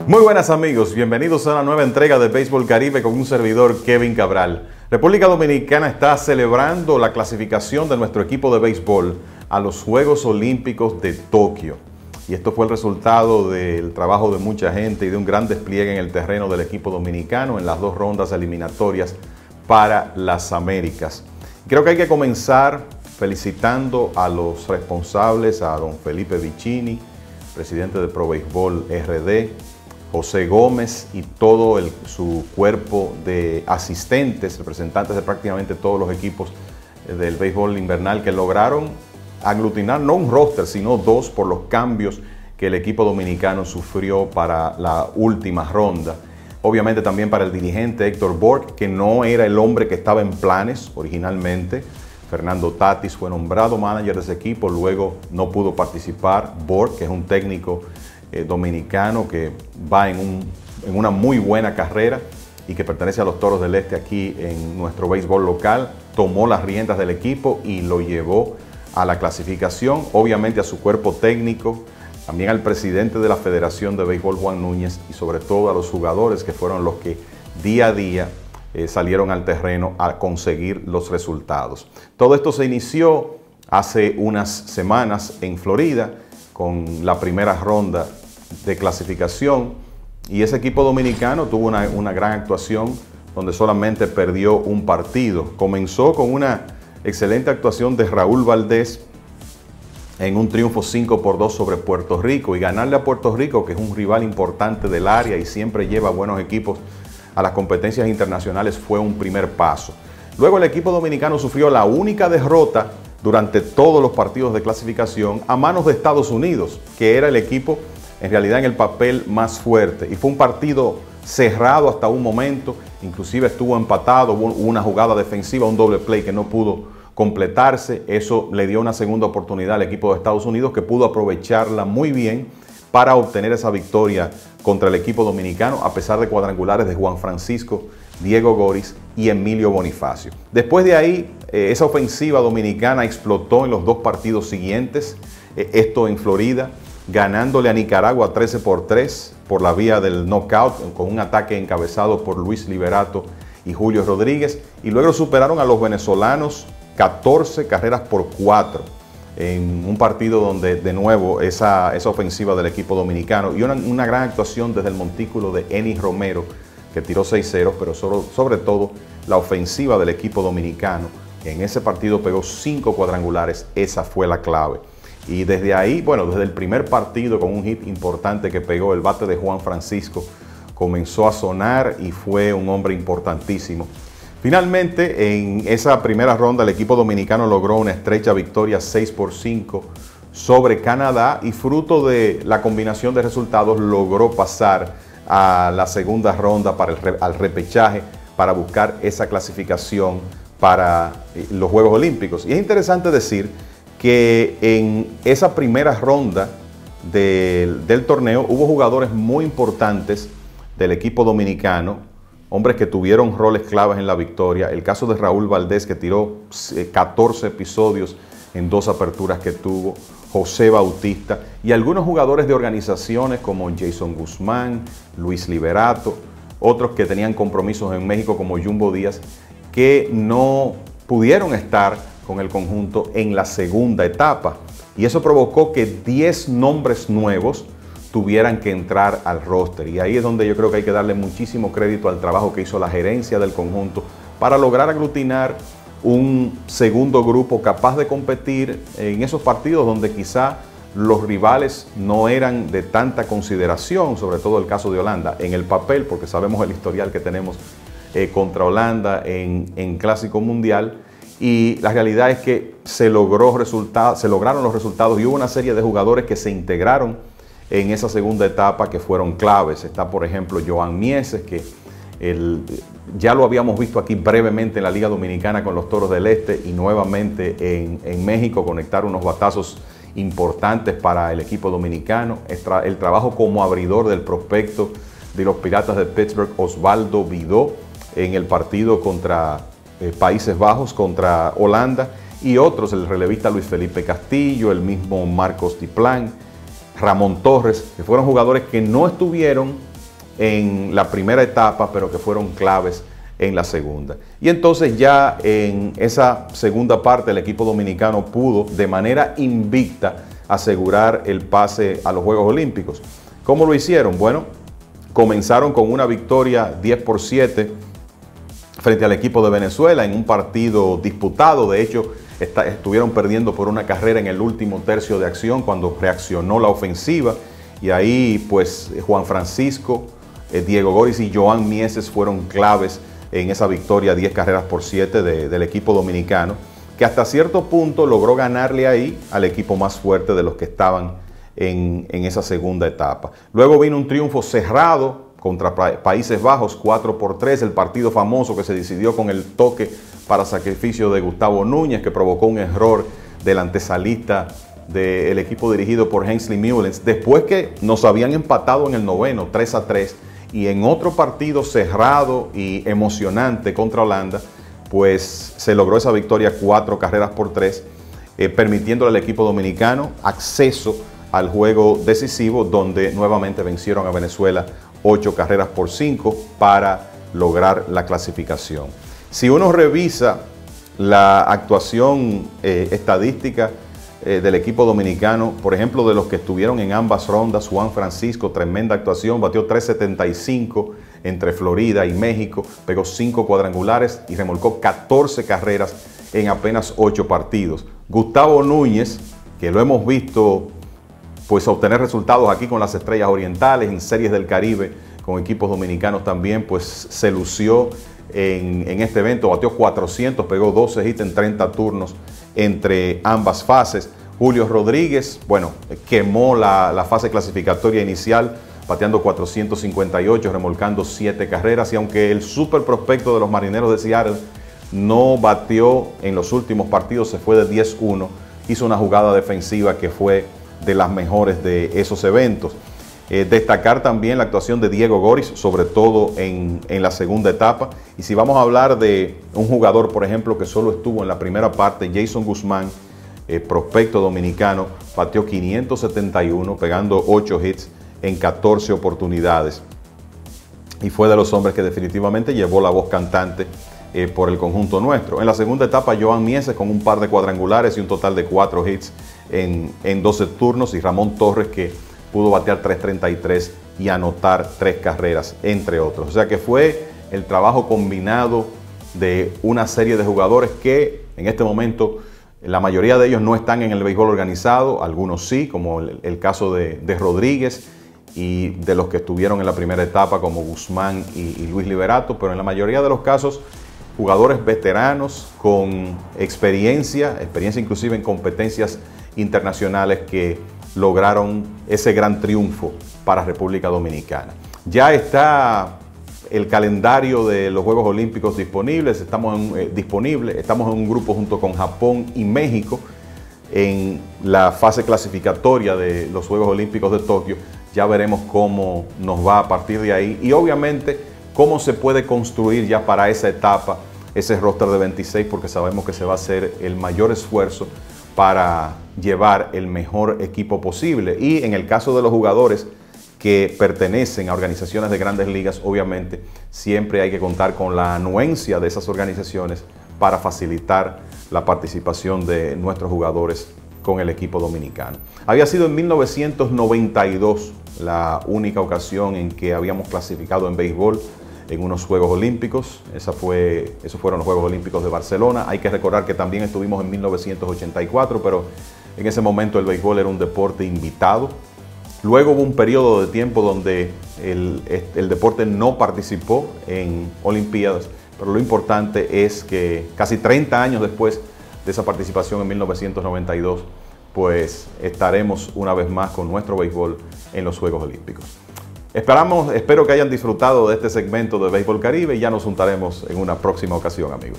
Muy buenas amigos, bienvenidos a una nueva entrega de Béisbol Caribe con un servidor, Kevin Cabral. República Dominicana está celebrando la clasificación de nuestro equipo de béisbol a los Juegos Olímpicos de Tokio. Y esto fue el resultado del trabajo de mucha gente y de un gran despliegue en el terreno del equipo dominicano en las dos rondas eliminatorias para las Américas. Creo que hay que comenzar felicitando a los responsables, a don Felipe Vicini, presidente de Pro Béisbol RD, José Gómez y todo su cuerpo de asistentes, representantes de prácticamente todos los equipos del béisbol invernal que lograron aglutinar no un roster, sino dos por los cambios que el equipo dominicano sufrió para la última ronda. Obviamente también para el dirigente Héctor Bourque, que no era el hombre que estaba en planes originalmente. Fernando Tatis fue nombrado manager de ese equipo, luego no pudo participar. Bourque, que es un técnico dominicano que va en una muy buena carrera y que pertenece a los Toros del Este aquí en nuestro béisbol local, tomó las riendas del equipo y lo llevó a la clasificación, obviamente a su cuerpo técnico, también al presidente de la Federación de Béisbol, Juan Núñez, y sobre todo a los jugadores que fueron los que día a día salieron al terreno a conseguir los resultados. Todo esto se inició hace unas semanas en Florida con la primera ronda de clasificación, y ese equipo dominicano tuvo una gran actuación donde solamente perdió un partido. Comenzó con una excelente actuación de Raúl Valdés en un triunfo 5-2 sobre Puerto Rico, y ganarle a Puerto Rico, que es un rival importante del área y siempre lleva buenos equipos a las competencias internacionales, fue un primer paso. Luego el equipo dominicano sufrió la única derrota durante todos los partidos de clasificación a manos de Estados Unidos, que era el equipo en realidad en el papel más fuerte, y fue un partido cerrado hasta un momento, inclusive estuvo empatado, hubo una jugada defensiva, un doble play que no pudo completarse. Eso le dio una segunda oportunidad al equipo de Estados Unidos, que pudo aprovecharla muy bien para obtener esa victoria contra el equipo dominicano, a pesar de cuadrangulares de Juan Francisco, Diego Goris y Emilio Bonifacio. Después de ahí, esa ofensiva dominicana explotó en los dos partidos siguientes, esto en Florida, ganándole a Nicaragua 13-3 por la vía del knockout, con un ataque encabezado por Luis Liberato y Julio Rodríguez, y luego superaron a los venezolanos 14-4 en un partido donde de nuevo esa ofensiva del equipo dominicano y una gran actuación desde el montículo de Eni Romero, que tiró 6-0, pero sobre todo la ofensiva del equipo dominicano, que en ese partido pegó 5 cuadrangulares. Esa fue la clave. Y desde ahí, bueno, desde el primer partido, con un hit importante que pegó el bate de Juan Francisco, comenzó a sonar y fue un hombre importantísimo. Finalmente, en esa primera ronda, el equipo dominicano logró una estrecha victoria 6-5 sobre Canadá, y fruto de la combinación de resultados logró pasar a la segunda ronda al repechaje para buscar esa clasificación para los Juegos Olímpicos. Y es interesante decir que en esa primera ronda del torneo hubo jugadores muy importantes del equipo dominicano, hombres que tuvieron roles claves en la victoria. El caso de Raúl Valdés, que tiró 14 episodios en 2 aperturas que tuvo, José Bautista, y algunos jugadores de organizaciones como Jason Guzmán, Luis Liberato, otros que tenían compromisos en México como Jumbo Díaz, que no pudieron estar con el conjunto en la segunda etapa, y eso provocó que 10 nombres nuevos tuvieran que entrar al roster, y ahí es donde yo creo que hay que darle muchísimo crédito al trabajo que hizo la gerencia del conjunto para lograr aglutinar un segundo grupo capaz de competir en esos partidos donde quizá los rivales no eran de tanta consideración, sobre todo el caso de Holanda en el papel, porque sabemos el historial que tenemos contra Holanda en Clásico Mundial. Y la realidad es que se lograron los resultados, y hubo una serie de jugadores que se integraron en esa segunda etapa que fueron claves. Está, por ejemplo, Joan Mieses, que ya lo habíamos visto aquí brevemente en la Liga Dominicana con los Toros del Este, y nuevamente en México conectar unos batazos importantes para el equipo dominicano. El trabajo como abridor del prospecto de los Piratas de Pittsburgh, Osvaldo Vidó, en el partido contra Países Bajos, contra Holanda, y otros, el relevista Luis Felipe Castillo, el mismo Marcos Diplán, Ramón Torres, que fueron jugadores que no estuvieron en la primera etapa, pero que fueron claves en la segunda. Y entonces ya en esa segunda parte el equipo dominicano pudo de manera invicta asegurar el pase a los Juegos Olímpicos. ¿Cómo lo hicieron? Bueno, comenzaron con una victoria 10-7 frente al equipo de Venezuela en un partido disputado. De hecho, estuvieron perdiendo por una carrera en el último tercio de acción cuando reaccionó la ofensiva. Y ahí pues Juan Francisco, Diego Goris y Joan Mieses fueron claves en esa victoria 10-7 del equipo dominicano, que hasta cierto punto logró ganarle ahí al equipo más fuerte de los que estaban en esa segunda etapa. Luego vino un triunfo cerrado contra Países Bajos, 4-3, el partido famoso que se decidió con el toque para sacrificio de Gustavo Núñez, que provocó un error del antesalista del equipo dirigido por Hensley Meulens, después que nos habían empatado en el noveno, 3-3, y en otro partido cerrado y emocionante contra Holanda, pues se logró esa victoria 4-3, permitiéndole al equipo dominicano acceso al juego decisivo, donde nuevamente vencieron a Venezuela 8-5 para lograr la clasificación. Si uno revisa la actuación estadística del equipo dominicano, por ejemplo, de los que estuvieron en ambas rondas, Juan Francisco, tremenda actuación, batió 3.75 entre Florida y México, pegó 5 cuadrangulares y remolcó 14 carreras en apenas 8 partidos. Gustavo Núñez, que lo hemos visto pues obtener resultados aquí con las Estrellas Orientales, en Series del Caribe, con equipos dominicanos también, pues se lució en este evento, batió 400, pegó 12 hits en 30 turnos entre ambas fases. Julio Rodríguez, bueno, quemó la fase clasificatoria inicial, bateando 458, remolcando 7 carreras, y aunque el super prospecto de los Marineros de Seattle no batió en los últimos partidos, se fue de 10-1, hizo una jugada defensiva que fue de las mejores de esos eventos. Destacar también la actuación de Diego Goris, sobre todo en la segunda etapa. Y si vamos a hablar de un jugador, por ejemplo, que solo estuvo en la primera parte, Jason Guzmán, prospecto dominicano, bateó 571, pegando 8 hits en 14 oportunidades. Y fue de los hombres que definitivamente llevó la voz cantante por el conjunto nuestro. En la segunda etapa, Joan Mieses con un par de cuadrangulares y un total de 4 hits en 12 turnos, y Ramón Torres, que pudo batear 3.33 y anotar 3 carreras, entre otros. O sea que fue el trabajo combinado de una serie de jugadores que en este momento la mayoría de ellos no están en el béisbol organizado, algunos sí, como el caso de Rodríguez, y de los que estuvieron en la primera etapa como Guzmán y Luis Liberato, pero en la mayoría de los casos jugadores veteranos con experiencia inclusive en competencias internacionales, que lograron ese gran triunfo para República Dominicana. Ya está el calendario de los Juegos Olímpicos disponibles, estamos en un grupo junto con Japón y México en la fase clasificatoria de los Juegos Olímpicos de Tokio. Ya veremos cómo nos va a partir de ahí, y obviamente cómo se puede construir ya para esa etapa ese roster de 26, porque sabemos que se va a hacer el mayor esfuerzo para llevar el mejor equipo posible. Y en el caso de los jugadores que pertenecen a organizaciones de grandes ligas, obviamente siempre hay que contar con la anuencia de esas organizaciones para facilitar la participación de nuestros jugadores con el equipo dominicano. Había sido en 1992 la única ocasión en que habíamos clasificado en béisbol en unos Juegos Olímpicos. Esos fueron los Juegos Olímpicos de Barcelona. Hay que recordar que también estuvimos en 1984, pero en ese momento el béisbol era un deporte invitado. Luego hubo un periodo de tiempo donde el deporte no participó en Olimpiadas, pero lo importante es que casi 30 años después de esa participación en 1992, pues estaremos una vez más con nuestro béisbol en los Juegos Olímpicos. Espero que hayan disfrutado de este segmento de Béisbol Caribe, y ya nos juntaremos en una próxima ocasión, amigos.